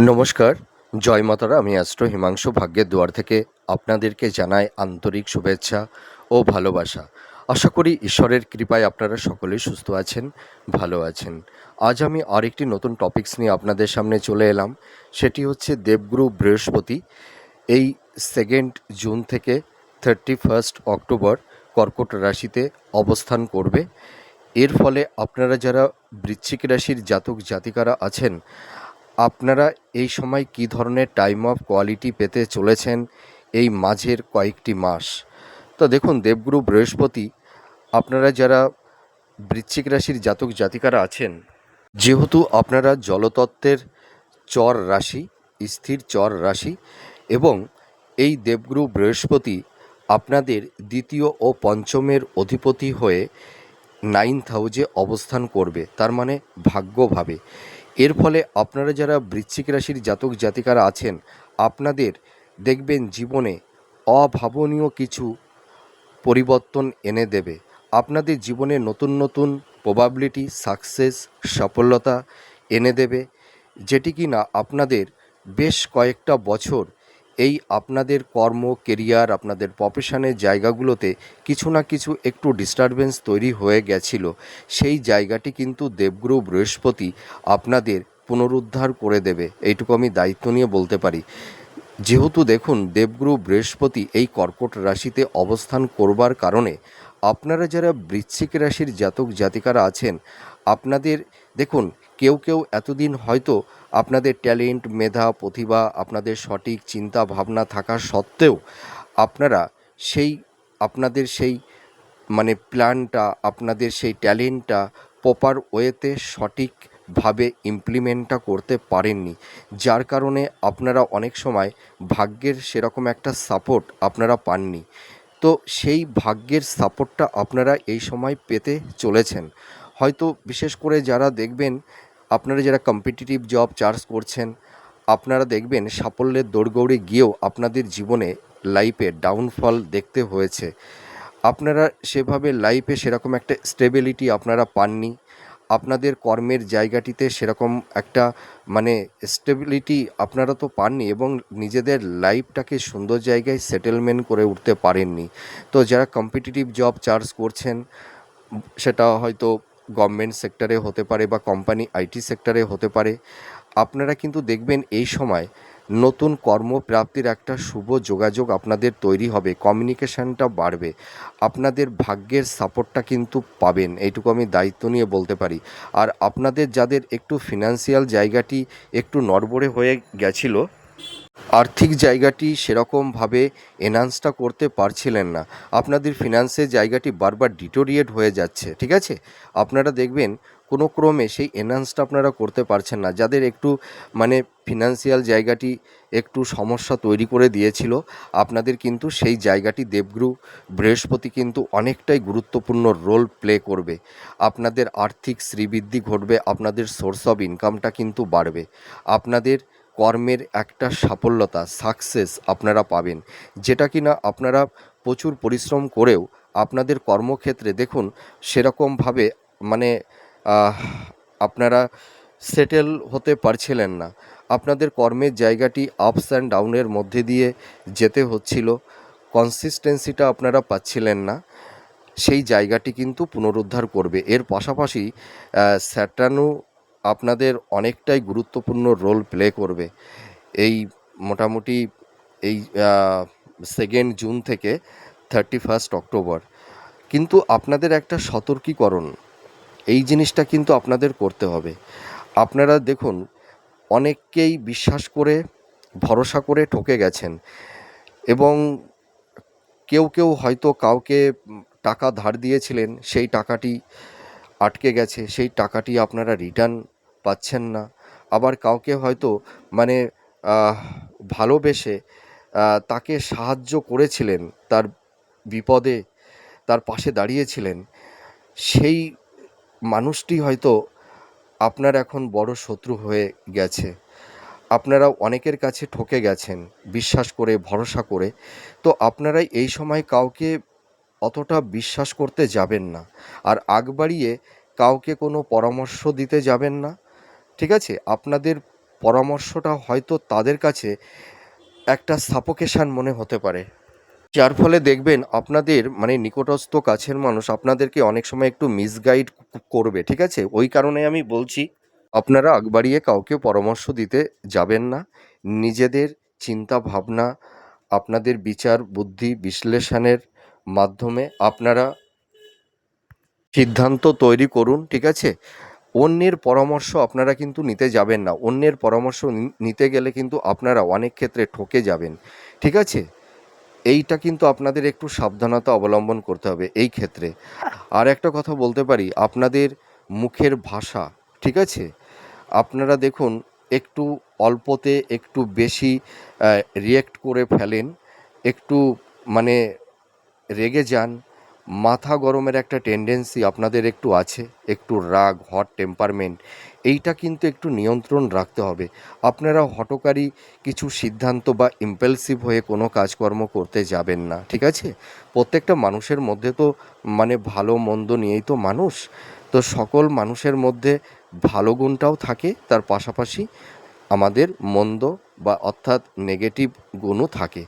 নমস্কার, জয় মাতারা। আমি অ্যাস্ট্রো হিমাংশু ভাগ্যের দুয়ার থেকে আপনাদেরকে জানাই আন্তরিক শুভেচ্ছা ও ভালোবাসা। আশা করি ঈশ্বরের কৃপায় আপনারা সকলেই সুস্থ আছেন, ভালো আছেন। আজ আমি আরেকটি নতুন টপিকস নিয়ে আপনাদের সামনে চলে এলাম। সেটি হচ্ছে দেবগুরু বৃহস্পতি এই 2 জুন থেকে 31 অক্টোবর কর্কট রাশিতে অবস্থান করবে। এর ফলে আপনারা যারা বৃশ্চিক রাশির জাতক জাতিকারা আছেন, আপনারা এই সময় কী ধরনের টাইম অফ কোয়ালিটি পেতে চলেছেন এই মাঝের কয়েকটি মাস। তো দেখুন, দেবগুরু বৃহস্পতি আপনারা যারা বৃশ্চিক রাশির জাতক জাতিকারা আছেন, যেহেতু আপনারা জলতত্ত্বের চর রাশি, স্থির চর রাশি, এবং এই দেবগুরু বৃহস্পতি আপনাদের দ্বিতীয় ও পঞ্চমের অধিপতি হয়ে 9th হাউজে অবস্থান করবে, তার মানে ভাগ্যভাবে। এর ফলে আপনারা যারা বৃশ্চিক রাশির জাতক জাতিকারা আছেন, আপনাদের দেখবেন জীবনে অভাবনীয় কিছু পরিবর্তন এনে দেবে। আপনাদের জীবনে নতুন নতুন প্রবাবিলিটি, সাকসেস, সফলতা এনে দেবে, যেটি কি না আপনাদের বেশ কয়েকটা বছর এই আপনাদের কর্ম, কেরিয়ার, আপনাদের প্রফেশনের জায়গাগুলোতে কিছু না কিছু একটু ডিস্টারবেন্স তৈরি হয়ে গেছিল। সেই জায়গাটি কিন্তু দেবগুরু বৃহস্পতি আপনাদের পুনরুদ্ধার করে দেবে, এইটুকু আমি দায়িত্ব নিয়ে বলতে পারি। যেহেতু দেখুন, দেবগুরু বৃহস্পতি এই কর্কট রাশিতে অবস্থান করবার কারণে আপনারা যারা বৃশ্চিক রাশির জাতক জাতিকারা আছেন, আপনাদের দেখুন, কেউ কেউ এতদিন হয়তো আপনাদের ট্যালেন্ট, মেধা, প্রতিভা, আপনাদের সঠিক চিন্তা ভাবনা থাকা সত্ত্বেও আপনারা সেই আপনাদের সেই প্ল্যানটা, আপনাদের সেই ট্যালেন্টটা প্রপার ওয়েতে সঠিকভাবে ইমপ্লিমেন্টটা করতে পারেননি, যার কারণে আপনারা অনেক সময় ভাগ্যের সেরকম একটা সাপোর্ট আপনারা পাননি। তো সেই ভাগ্যের সাপোর্টটা আপনারা এই সময় পেতে চলেছেন। হয়তো বিশেষ করে যারা দেখবেন, আপনারা যারা কম্পিটিটিভ জব চার্জ করছেন, আপনারা দেখবেন সাফল্যের দৌড়গৌড়ে গিয়েও আপনাদের জীবনে লাইফে ডাউনফল দেখতে হয়েছে। আপনারা সেভাবে লাইফে সেরকম একটা স্টেবিলিটি আপনারা পাননি। আপনাদের কর্মের জায়গাটিতে সেরকম একটা স্টেবিলিটি আপনারা তো পাননি, এবং নিজেদের লাইফটাকে সুন্দর জায়গায় সেটেলমেন্ট করে উঠতে পারেননি। তো যারা কম্পিটিটিভ জব চার্জ করছেন, সেটা হয়তো গভর্নমেন্ট সেক্টরে হতে পারে বা কোম্পানি আইটি সেক্টরে হতে পারে, আপনারা কিন্তু দেখবেন এই সময় নতুন কর্মপ্রাপ্তির একটা শুভ যোগাযোগ আপনাদের তৈরি হবে, কমিউনিকেশানটা বাড়বে, আপনাদের ভাগ্যের সাপোর্টটা কিন্তু পাবেন, এইটুকু আমি দায়িত্ব নিয়ে বলতে পারি। আর আপনাদের যাদের একটু ফিনান্সিয়াল জায়গাটি একটু নড়বড়ে হয়ে গেছিল, আর্থিক জায়গাটি সেরকমভাবে এনহান্সটা করতে পারছিলেন না, আপনাদের ফিনান্সের জায়গাটি বারবার ডিটোরিয়েট হয়ে যাচ্ছে, ঠিক আছে, আপনারা দেখবেন কোনো ক্রমে সেই এনহান্সটা আপনারা করতে পারছেন না। যাদের একটু ফিনান্সিয়াল জায়গাটি একটু সমস্যা তৈরি করে দিয়েছিল, আপনাদের কিন্তু সেই জায়গাটি দেবগুরু বৃহস্পতি কিন্তু অনেকটাই গুরুত্বপূর্ণ রোল প্লে করবে। আপনাদের আর্থিক শ্রীবৃদ্ধি ঘটবে, আপনাদের সোর্স অফ ইনকামটা কিন্তু বাড়বে, আপনাদের কর্মের একটা সাফল্যতা, সাকসেস আপনারা পাবেন, যেটা কিনা আপনারা প্রচুর পরিশ্রম করেও আপনাদের কর্মক্ষেত্রে দেখুন সেরকমভাবে মানে আপনারা সেটেল হতে পারছিলেন না। আপনাদের কর্মের জায়গাটি আপস অ্যান্ড ডাউনের মধ্যে দিয়ে যেতে হচ্ছিল, কনসিস্টেন্সিটা আপনারা পাচ্ছিলেন না, সেই জায়গাটি কিন্তু পুনরুদ্ধার করবে। এর পাশাপাশি স্যাটার্নও আপনাদের অনেকটাই গুরুত্বপূর্ণ রোল প্লে করবে এই মোটামুটি এই 2 জুন থেকে 31 অক্টোবর। কিন্তু আপনাদের একটা সতর্কীকরণ, এই জিনিসটা কিন্তু আপনাদের করতে হবে। আপনারা দেখুন, অনেককেই বিশ্বাস করে, ভরসা করে ঠকে গেছেন, এবং কেউ কেউ হয়তো কাউকে টাকা ধার দিয়েছিলেন, সেই টাকাটি আটকে গেছে, সেই টাকাটি আপনারা রিটার্ন পাচ্ছেন না। আবার কাউকে হয়তো মানে আহ, ভালোবেসে তাকে সাহায্য করেছিলেন, তার বিপদে তার পাশে দাঁড়িয়েছিলেন, সেই মানুষটি হয়তো আপনার এখন বড় শত্রু হয়ে গেছে। আপনারা অনেকের কাছে ঠকে গেছেন বিশ্বাস করে, ভরসা করে। তো আপনারা এই সময় কাউকে অতটা বিশ্বাস করতে যাবেন না, আর বাড়িয়ে কাউকে কোনো পরামর্শ দিতে যাবেন না, ঠিক আছে। আপনাদের পরামর্শটা হয়তো তাদের কাছে একটা সাফোকেশন মনে হতে পারে, যার ফলে দেখবেন আপনাদের মানে নিকটস্থ কাছের মানুষ আপনাদেরকে অনেক সময় একটু মিসগাইড করবে, ঠিক আছে? ওই কারণে আমি বলছি, আপনারা আগ বাড়িয়ে কাউকে পরামর্শ দিতে যাবেন না। নিজেদের চিন্তা ভাবনা, আপনাদের বিচার বুদ্ধি বিশ্লেষণের মাধ্যমে আপনারা সিদ্ধান্ত তৈরি করুন, ঠিক আছে? অন্যের পরামর্শ আপনারা কিন্তু নিতে যাবেন না। অন্যের পরামর্শ নিতে গেলে কিন্তু আপনারা অনেক ক্ষেত্রে ঠকে যাবেন, ঠিক আছে? এইটা কিন্তু আপনাদের একটু সাবধানতা অবলম্বন করতে হবে এই ক্ষেত্রে। আর একটা কথা বলতে পারি, আপনাদের মুখের ভাষা, ঠিক আছে? আপনারা দেখুন একটু অল্পতে একটু বেশি রিঅ্যাক্ট করে ফেলেন, একটু মানে রেগে যান, মাথা গরমের একটা টেন্ডেন্সি আপনাদের একটু আছে, একটু রাগ, হট টেম্পারমেন্ট, এইটা কিন্তু একটু নিয়ন্ত্রণ রাখতে হবে। আপনারা হঠকারী কিছু সিদ্ধান্ত বা ইম্পালসিভ হয়ে কোনো কাজকর্ম করতে যাবেন না, ঠিক আছে? প্রত্যেকটা মানুষের মধ্যে তো মানে ভালো মন্দ নিয়েই তো মানুষ, তো সকল মানুষের মধ্যে ভালো গুণটাও থাকে, তার পাশাপাশি আমাদের মন্দ বা অর্থাৎ নেগেটিভ গুণও থাকে।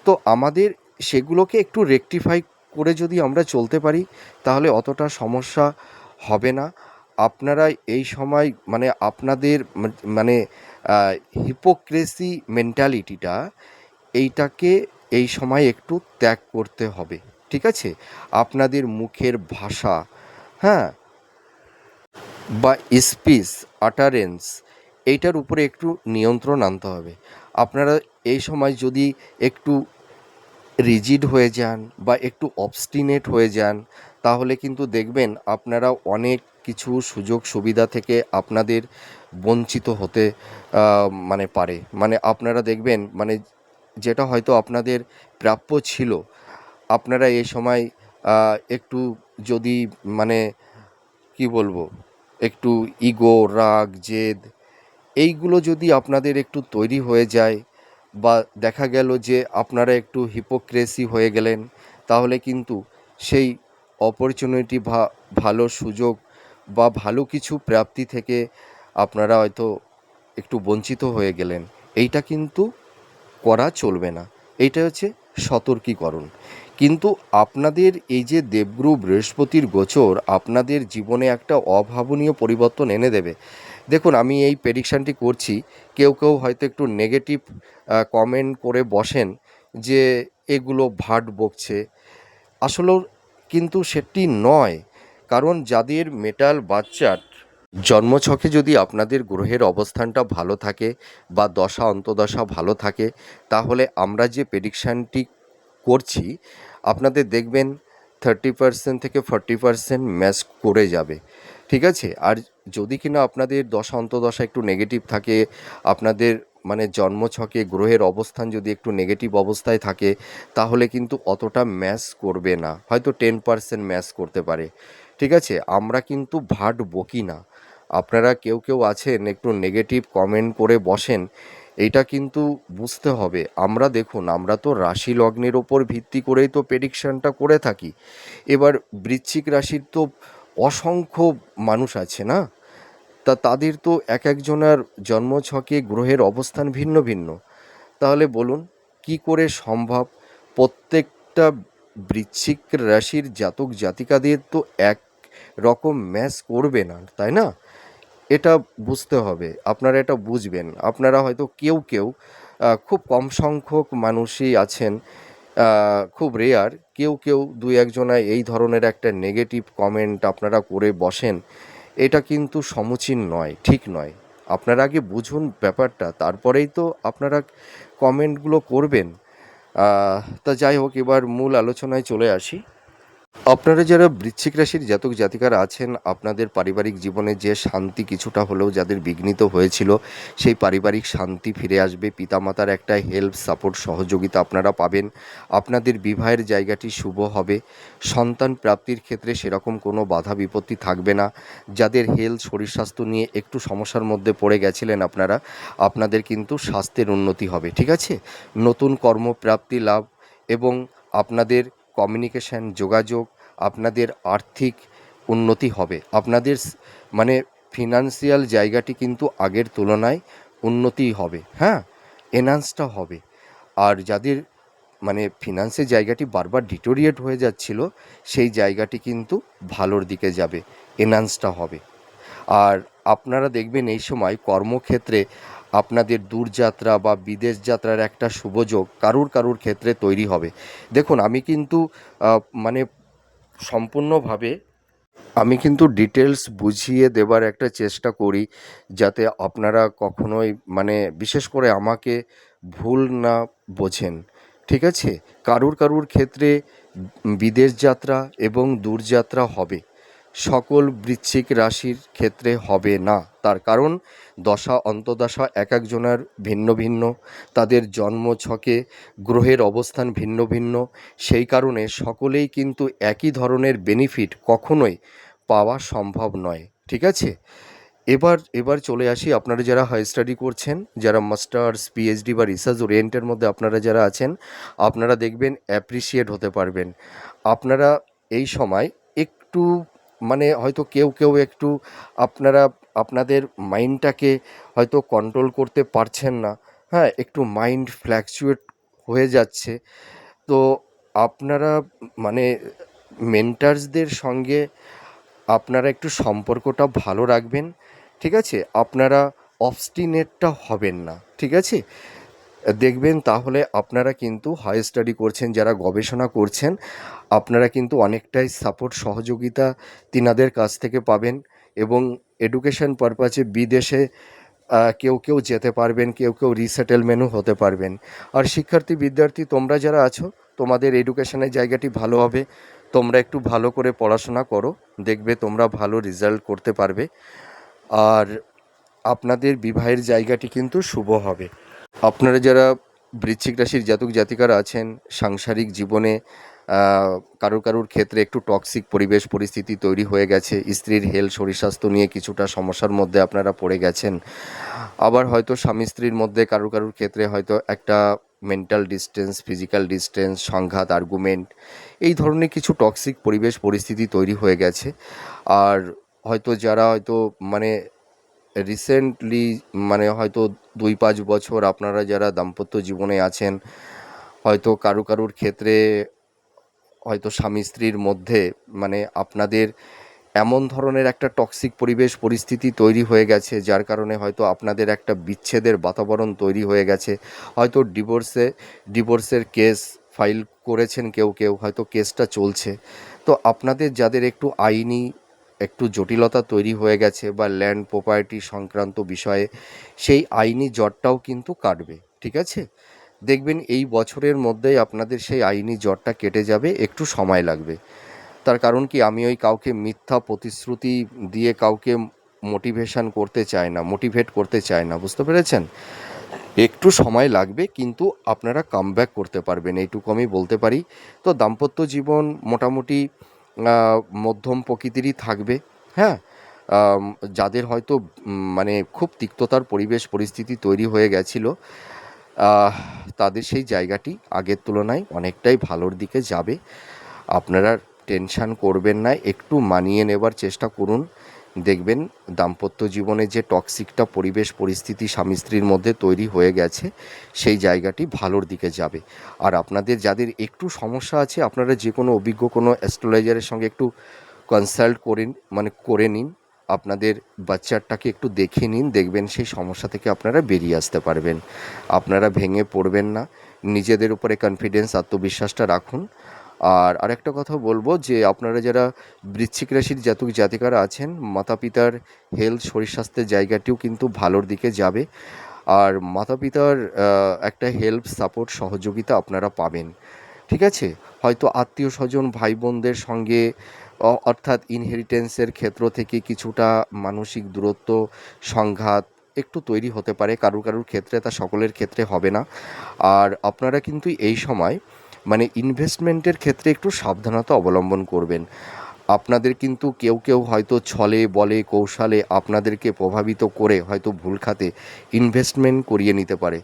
তো আমাদের সেগুলোকে একটু রেকটিফাই করে যদি আমরা চলতে পারি, তাহলে অতটা সমস্যা হবে না। আপনারা এই সময় মানে আপনাদের মানে হিপোক্রেসি মেন্টালিটিটা, এইটাকে এই সময় একটু ত্যাগ করতে হবে, ঠিক আছে? আপনাদের মুখের ভাষা, হ্যাঁ, বা স্পিচ আটারেন্স, এইটার উপরে একটু নিয়ন্ত্রণ আনতে হবে। আপনারা এই সময় যদি একটু রিজিড হয়ে যান বা একটু অবস্টিনেট হয়ে যান, তাহলে কিন্তু দেখবেন আপনারা অনেক কিছু সুযোগ সুবিধা থেকে আপনাদের বঞ্চিত হতে মানে পারে, মানে আপনারা দেখবেন মানে যেটা হয়তো আপনাদের প্রাপ্য ছিল, আপনারা এই সময় একটু যদি মানে কি বলবো, একটু ইগো, রাগ, জেদ, এইগুলো যদি আপনাদের একটু তৈরি হয়ে যায় বা দেখা গেল যে আপনারা একটু হিপোক্রেসি হয়ে গেলেন, তাহলে কিন্তু সেই অপরচুনিটি বা ভালো সুযোগ বা ভালো কিছু প্রাপ্তি থেকে আপনারা হয়তো একটু বঞ্চিত হয়ে গেলেন। এইটা কিন্তু করা চলবে না। এইটা হচ্ছে সতর্কীকরণ। কিন্তু আপনাদের এই যে দেবগুরু বৃহস্পতির গোচর আপনাদের জীবনে একটা অভাবনীয় পরিবর্তন এনে দেবে। দেখুন, আমি এই প্রেডিকশানটি করছি, কেউ কেউ হয়তো একটু নেগেটিভ কমেন্ট করে বসেন যে এগুলো ভাট বকছে, আসলেও কিন্তু সেটি নয়। কারণ যাদের মেটাল বাচ্চার জন্মছকে যদি আপনাদের গ্রহের অবস্থানটা ভালো থাকে বা দশা অন্তদশা ভালো থাকে, তাহলে আমরা যে প্রেডিকশানটি করছি আপনাদের দেখবেন 30% থেকে 40% ম্যাচ করে যাবে, ঠিক আছে? আর যদি কিনা আপনাদের দশা অন্তদশা একটু নেগেটিভ থাকে, আপনাদের মানে জন্মছকে গ্রহের অবস্থান যদি একটু নেগেটিভ অবস্থায় থাকে, তাহলে কিন্তু অতটা ম্যাচ করবে না, হয়তো 10% ম্যাচ করতে পারে, ঠিক আছে? আমরা কিন্তু ভাট বকি না। আপনারা কেউ কেউ আছেন একটু নেগেটিভ কমেন্ট করে বসেন, এইটা কিন্তু বুঝতে হবে। আমরা দেখুন, আমরা তো রাশি লগ্নের ওপর ভিত্তি করেই তো প্রেডিকশানটা করে থাকি। এবার বৃশ্চিক রাশির তো অসংখ্য মানুষ আছে না, তা তাদের তো এক একজনের জন্মছকে গ্রহের অবস্থান ভিন্ন ভিন্ন। তাহলে বলুন কি করে সম্ভব প্রত্যেকটা বৃশ্চিক রাশির জাতক জাতিকাদের তো এক রকম ম্যাচ করবে না, তাই না? এটা বুঝতে হবে, আপনারা এটা বুঝবেন। আপনারা হয়তো কেউ কেউ খুব কম সংখ্যক মানুষই আছেন, খুব রেয়ার, কেউ কেউ দুই একজনা এই ধরনের একটা নেগেটিভ কমেন্ট আপনারা করে বসেন, এটা কিন্তু সমীচীন নয়, ঠিক নয়। আপনারা আগে বুঝুন ব্যাপারটা, তারপরেই তো আপনারা কমেন্টগুলো করবেন। তা যাই হোক, এবার মূল আলোচনায় চলে আসি। আপনারা যারা বৃশ্চিক রাশির জাতক জাতিকারা আছেন, আপনাদের পারিবারিক জীবনে যে শান্তি কিছুটা হলেও যাদের বিঘ্নিত হয়েছিল, সেই পারিবারিক শান্তি ফিরে আসবে। পিতামাতার একটা হেল্প, সাপোর্ট, সহযোগিতা আপনারা পাবেন। আপনাদের বিবাহের জায়গাটি শুভ হবে। সন্তান প্রাপ্তির ক্ষেত্রে সেরকম কোনো বাধা বিপত্তি থাকবে না। যাদের হেলথ, শরীর স্বাস্থ্য নিয়ে একটু সমস্যার মধ্যে পড়ে গেছিলেন আপনারা, আপনাদের কিন্তু স্বাস্থ্যের উন্নতি হবে, ঠিক আছে? নতুন কর্মপ্রাপ্তি লাভ এবং আপনাদের কমিউনিকেশান, যোগাযোগ, আপনাদের আর্থিক উন্নতি হবে। আপনাদের মানে ফিনান্সিয়াল জায়গাটি কিন্তু আগের তুলনায় উন্নতি হবে, হ্যাঁ, এনহান্সটা হবে। আর যাদের মানে ফিনান্সের জায়গাটি বারবার ডিটোরিয়েট হয়ে যাচ্ছিল, সেই জায়গাটি কিন্তু ভালোর দিকে যাবে, এনহান্সটা হবে। আর আপনারা দেখবেন এই সময় কর্মক্ষেত্রে আপনাদের দূরযাত্রা বা বিদেশ যাত্রার একটা শুভযোগ কারুর কারুর ক্ষেত্রে তৈরি হবে। দেখুন, মানে সম্পূর্ণভাবে আমি কিন্তু ডিটেলস বুঝিয়ে দেবার একটা চেষ্টা করি, যাতে আপনারা কখনোই মানে বিশেষ করে আমাকে ভুল না বোঝেন, ঠিক আছে? কারুর কারুর ক্ষেত্রে বিদেশ যাত্রা এবং দূরযাত্রা হবে, সকল বৃশ্চিক রাশির ক্ষেত্রে হবে না। তার কারণ দশা অন্তদশা এক একজনের ভিন্ন ভিন্ন, তাদের জন্মছকে গ্রহের অবস্থান ভিন্ন ভিন্ন, সেই কারণে সকলেই কিন্তু একই ধরনের বেনিফিট কখনোই পাওয়া সম্ভব নয়, ঠিক আছে? এবার চলে আসি, আপনারা যারা হাই স্টাডি করছেন, যারা মাস্টার্স পিএইচডি বা রিসার্চ ওরিয়েন্টের মধ্যে আপনারা যারা আছেন, আপনারা দেখবেন অ্যাপ্রিসিয়েট হতে পারবেন। আপনারা এই সময় একটু মানে হয়তো কেউ কেউ একটু আপনারা আপনাদের মাইন্ডটাকে হয়তো কন্ট্রোল করতে পারছেন না, হ্যাঁ, একটু মাইন্ড ফ্ল্যাকচুয়েট হয়ে যাচ্ছে। তো আপনারা মানে মেন্টার্সদের সঙ্গে আপনারা একটু সম্পর্কটা ভালো রাখবেন, ঠিক আছে? আপনারা অবস্টিনেটটা হবেন না, ঠিক আছে? দেখবেন তাহলে আপনারা কিন্তু হাই স্টাডি করছেন, যারা গবেষণা করছেন, আপনারা কিন্তু অনেকটাই সাপোর্ট সহযোগিতা তিনাদের কাছ থেকে পাবেন। এবং এডুকেশন পারপাসে বিদেশে কেউ কেউ যেতে পারবেন, কেউ কেউ রিসেটেলমেন্টও হতে পারবেন। আর শিক্ষার্থী বিদ্যার্থী তোমরা যারা আছো, তোমাদের এডুকেশনের জায়গাটি ভালো হবে, তোমরা একটু ভালো করে পড়াশোনা করো, দেখবে তোমরা ভালো রেজাল্ট করতে পারবে। আর আপনাদের বিবাহের জায়গাটি কিন্তু শুভ হবে। আপনারা যারা বৃশ্চিক রাশির জাতক জাতিকারা আছেন, সাংসারিক জীবনে কারুর কারুর ক্ষেত্রে একটু টক্সিক পরিবেশ পরিস্থিতি তৈরি হয়ে গেছে, স্ত্রীর হেলথ শরীর স্বাস্থ্য নিয়ে কিছুটা সমস্যার মধ্যে আপনারা পড়ে গেছেন। আবার হয়তো স্বামী স্ত্রীর মধ্যে কারুর কারুর ক্ষেত্রে হয়তো একটা মেন্টাল ডিস্টেন্স, ফিজিক্যাল ডিস্টেন্স, সংঘাত, আর্গুমেন্ট, এই ধরনের কিছু টক্সিক পরিবেশ পরিস্থিতি তৈরি হয়ে গেছে। আর হয়তো যারা হয়তো মানে রিসেন্টলি মানে হয়তো 2-5 বছর আপনারা যারা দাম্পত্য জীবনে আছেন, হয়তো কারুর ক্ষেত্রে হয়তো স্বামী স্ত্রীর মধ্যে মানে আপনাদের এমন ধরনের একটা টক্সিক পরিবেশ পরিস্থিতি তৈরি হয়ে গেছে, যার কারণে হয়তো আপনাদের একটা বিচ্ছেদের বাতাবরণ তৈরি হয়ে গেছে। হয়তো ডিভোর্সের কেস ফাইল করেছেন, কেউ কেউ হয়তো কেসটা চলছে। তো আপনাদের যাদের একটু জটিলতা তৈরি হয়ে গেছে বা ল্যান্ড প্রপার্টি সংক্রান্ত বিষয়ে, সেই আইনি জটটাও কিন্তু কাটবে, ঠিক আছে? দেখবেন এই বছরের মধ্যেই আপনাদের সেই আইনি জটটা কেটে যাবে, একটু সময় লাগবে। তার কারণ কি, আমি ওই কাউকে মিথ্যা প্রতিশ্রুতি দিয়ে কাউকে মোটিভেট করতে চাই না, বুঝতে পেরেছেন? একটু সময় লাগবে, কিন্তু আপনারা কামব্যাক করতে পারবেন, এইটুকু আমি বলতে পারি। তো দাম্পত্য জীবন মোটামুটি মধ্যম প্রকৃতিরই থাকবে, হ্যাঁ। আম, যাদের হয়তো মানে খুব তিক্ততার পরিবেশ পরিস্থিতি তৈরি হয়ে গেছিলো, আহ, তাদের সেই জায়গাটি আগের তুলনায় অনেকটাই ভালোর দিকে যাবে। আপনারা টেনশান করবেন না, একটু মানিয়ে নেবার চেষ্টা করুন, দেখবেন দাম্পত্য জীবনে যে টক্সিকটা পরিবেশ পরিস্থিতি স্বামী স্ত্রীর মধ্যে তৈরি হয়ে গেছে, সেই জায়গাটি ভালোর দিকে যাবে। আর আপনাদের যাদের একটু সমস্যা আছে, আপনারা যে কোনো অভিজ্ঞ কোনো অ্যাস্ট্রোলজারের সঙ্গে একটু কনসাল্ট করে নিন, আপনাদের বাচ্চাটাকে একটু দেখে নিন, দেখবেন সেই সমস্যা থেকে আপনারা বেরিয়ে আসতে পারবেন। আপনারা ভেঙে পড়বেন না, নিজেদের উপরে কনফিডেন্স আত্মবিশ্বাসটা রাখুন। আর আরেকটা কথা বলবো, যে আপনারা যারা বৃশ্চিক রাশির জাতক জাতিকারা আছেন, মাতা পিতার হেলথ শরীর স্বাস্থ্যের জায়গাটিও কিন্তু ভালোর দিকে যাবে। আর মাতা পিতার একটা হেল্প সাপোর্ট সহযোগিতা আপনারা পাবেন, ঠিক আছে? হয়তো আত্মীয় স্বজন ভাই বোনদের সঙ্গে অর্থাৎ ইনহেরিটেন্সের ক্ষেত্র থেকে কিছুটা মানসিক দূরত্ব, সংঘাত একটু তৈরি হতে পারে, কারুর ক্ষেত্রে, তা সকলের ক্ষেত্রে হবে না। আর আপনারা কিন্তু এই সময় মানে ইনভেস্টমেন্টের ক্ষেত্রে একটু সাবধানতা অবলম্বন করবেন। আপনাদের কিন্তু কেউ কেউ হয়তো ছলে বলে কৌশলে আপনাদেরকে প্রভাবিত করে হয়তো ভুল খাতে ইনভেস্টমেন্ট করিয়ে নিতে পারে।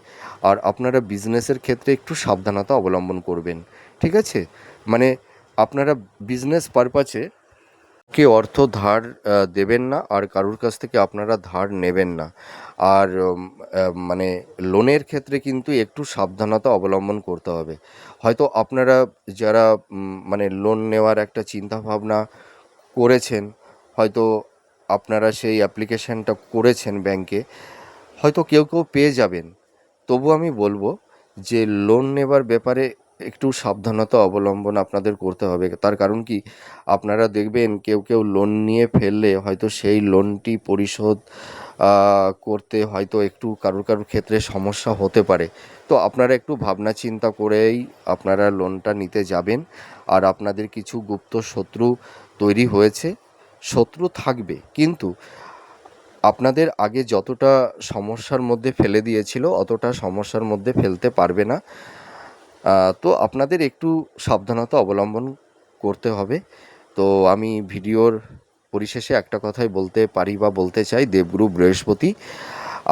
আর আপনারা বিজনেসের ক্ষেত্রে একটু সাবধানতা অবলম্বন করবেন, ঠিক আছে? মানে আপনারা বিজনেস পারপাসে কে অর্থ ধার দেবেন না, আর কারুর কাছ থেকে আপনারা ধার নেবেন না। আর মানে লোনের ক্ষেত্রে কিন্তু একটু সাবধানতা অবলম্বন করতে হবে। হয়তো আপনারা যারা মানে লোন নেওয়ার একটা চিন্তাভাবনা করেছেন, হয়তো আপনারা সেই অ্যাপ্লিকেশানটা করেছেন ব্যাংকে, হয়তো কেউ কেউ পেয়ে যাবেন। তবু আমি বলবো যে লোন নেবার ব্যাপারে একটু সাবধানতা অবলম্বন আপনাদের করতে হবে। তার কারণ কি, আপনারা দেখবেন কেউ কেউ লোন নিয়ে ফেললে হয়তো সেই লোনটি পরিশোধ করতে হয়তো একটু কারুর কারুর ক্ষেত্রে সমস্যা হতে পারে। তো আপনারা একটু ভাবনা চিন্তা করেই আপনারা লোনটা নিতে যাবেন। আর আপনাদের কিছু গুপ্ত শত্রু তৈরি হয়েছে, শত্রু থাকবে, কিন্তু আপনাদের আগে যতটা সমস্যার মধ্যে ফেলে দিয়েছিল অতটা সমস্যার মধ্যে ফেলতে পারবে না। তো আপনাদের একটু সাবধানতা অবলম্বন করতে হবে। তো আমি ভিডিওর পরিশেষে একটা কথাই বলতে পারি বা বলতে চাই, দেবগুরু বৃহস্পতি,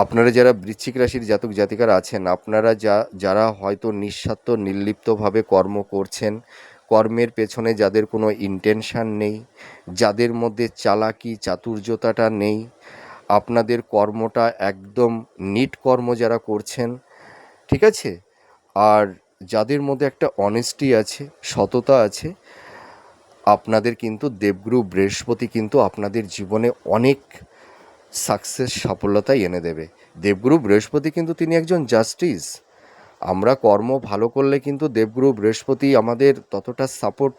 আপনারা যারা বৃশ্চিক রাশির জাতক জাতিকারা আছেন, আপনারা যারা হয়তো নিঃস্বার্থ নির্লিপ্তভাবে কর্ম করছেন, কর্মের পেছনে যাদের কোনো ইন্টেনশান নেই, যাদের মধ্যে চালাকি চাতুর্যতাটা নেই, আপনাদের কর্মটা একদম নিট কর্ম যারা করছেন, ঠিক আছে, আর যাদের মধ্যে একটা অনেস্টি আছে, সততা আছে, আপনাদের কিন্তু দেবগুরু বৃহস্পতি কিন্তু আপনাদের জীবনে অনেক সাকসেস সাফল্যতা এনে দেবে। দেবগুরু বৃহস্পতি কিন্তু তিনি একজন জাস্টিস। আমরা কর্ম ভালো করলে কিন্তু দেবগুরু বৃহস্পতি আমাদের ততটা সাপোর্ট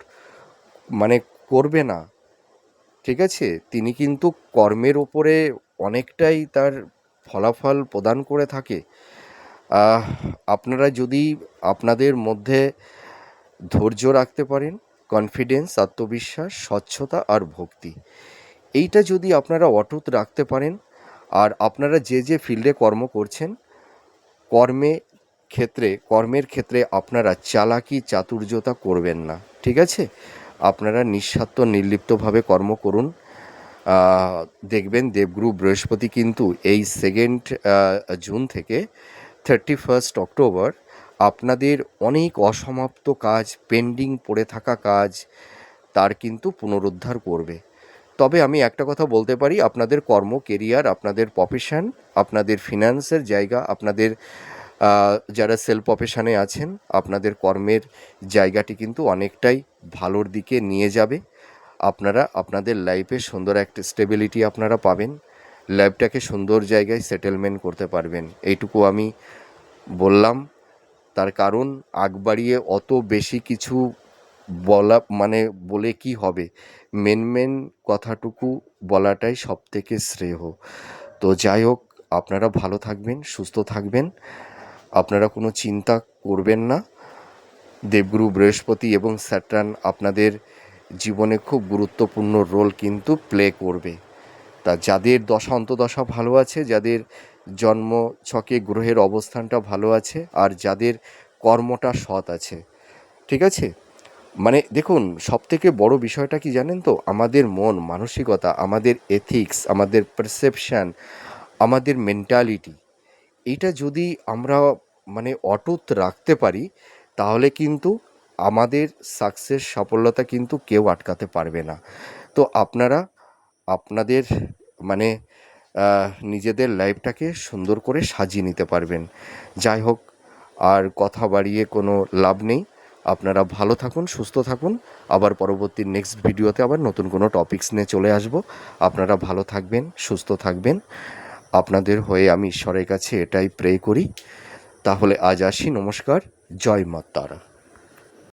মানে করবে না, ঠিক আছে। তিনি কিন্তু কর্মের ওপরে অনেকটাই তার ফলাফল প্রদান করে থাকে। আপনারা যদি আপনাদের মধ্যে ধৈর্য রাখতে পারেন, কনফিডেন্স, আত্মবিশ্বাস, স্বচ্ছতা আর ভক্তি, এইটা যদি আপনারা অটুট রাখতে পারেন, আর আপনারা যে যে ফিল্ডে কর্ম করছেন, কর্মের ক্ষেত্রে আপনারা চালাকি চাতুর্যতা করবেন না, ঠিক আছে। আপনারা নিঃস্বার্থ নির্লিপ্তভাবে কর্ম করুন। দেখবেন দেবগুরু বৃহস্পতি কিন্তু এই 2 জুন থেকে 31 অক্টোবর আপনাদের অনেক অসমাপ্ত কাজ, পেন্ডিং পড়ে থাকা কাজ, তার কিন্তু পুনরুদ্ধার করবে। তবে আমি একটা কথা বলতে পারি, আপনাদের কর্ম কেরিয়ার, আপনাদের প্রফেশন, আপনাদের ফিনান্সের জায়গা, আপনাদের যারা সেলফ প্রফেশনে আছেন, আপনাদের কর্মের জায়গাটি কিন্তু অনেকটাই ভালোর দিকে নিয়ে যাবে। আপনারা আপনাদের লাইফে সুন্দর একটা স্টেবিলিটি আপনারা পাবেন, লাইফটাকে সুন্দর জায়গায় সেটেলমেন্ট করতে পারবেন। এইটুকু আমি বললাম। তার কারণ আগ বাড়িয়ে অত বেশি কিছু বলে কি হবে, মেন কথাটুকু বলাটাই সবথেকে শ্রেয়। তো যাই হোক, আপনারা ভালো থাকবেন, সুস্থ থাকবেন, আপনারা কোনো চিন্তা করবেন না। দেবগুরু বৃহস্পতি এবং স্যাটার্ন আপনাদের জীবনে খুব গুরুত্বপূর্ণ রোল কিন্তু প্লে করবে। তা যাদের দশা অন্তদশা ভালো আছে, যাদের জন্ম ছকে গ্রহের অবস্থানটা ভালো আছে, আর যাদের কর্মটা সৎ আছে, ঠিক আছে। মানে দেখুন, সবথেকে বড় বিষয়টা কি জানেন তো, আমাদের মন মানসিকতা, আমাদের এথিক্স, আমাদের পারসেপশান, আমাদের মেন্টালিটি, এইটা যদি আমরা অটুট রাখতে পারি, তাহলে কিন্তু আমাদের সাকসেস সাফল্যতা কিন্তু কেউ আটকাতে পারবে না। তো আপনারা আপনাদের মানে নিজেদের লাইফটাকে সুন্দর করে সাজিয়ে নিতে পারবেন। যাই হোক, আর কথা বাড়িয়ে কোনো লাভ নেই। আপনারা ভালো থাকুন, সুস্থ থাকুন। আবার পরবর্তী নেক্সট ভিডিওতে আবার নতুন কোনো টপিকস নিয়ে চলে আসব। আপনারা ভালো থাকবেন, সুস্থ থাকবেন। আপনাদের হয়ে আমি ঈশ্বরের কাছে এটাই প্রে করি। তাহলে আজ আসি, নমস্কার, জয় মা তারা।